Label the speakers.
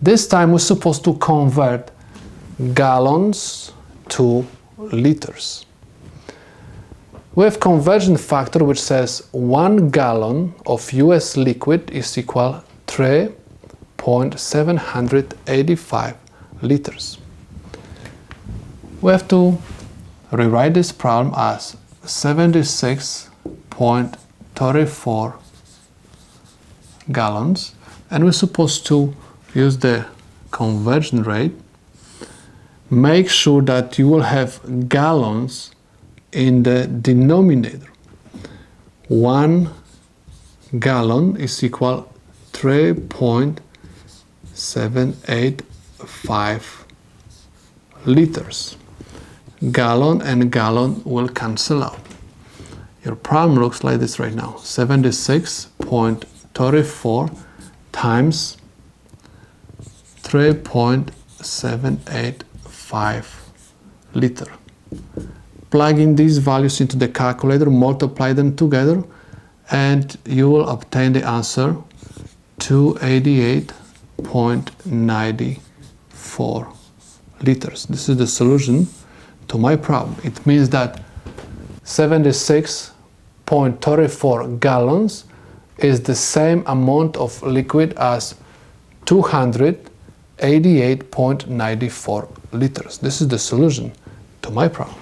Speaker 1: This time we're supposed to convert gallons to liters. We have conversion factor which says 1 gallon of US liquid is equal 3.785 liters. We have to rewrite this problem as 76.34 gallons, and we're supposed to use the conversion rate. Make sure that you will have gallons in the denominator. 1 gallon is equal 3.785 liters. Gallon and gallon will cancel out. Your problem looks like this right now. 76.34 times 3.785 liter. Plug in these values into the calculator, multiply them together, and you will obtain the answer 288.94 liters. This is the solution to my problem. It means that 76.34 gallons is the same amount of liquid as 288.94 liters. This is the solution to my problem.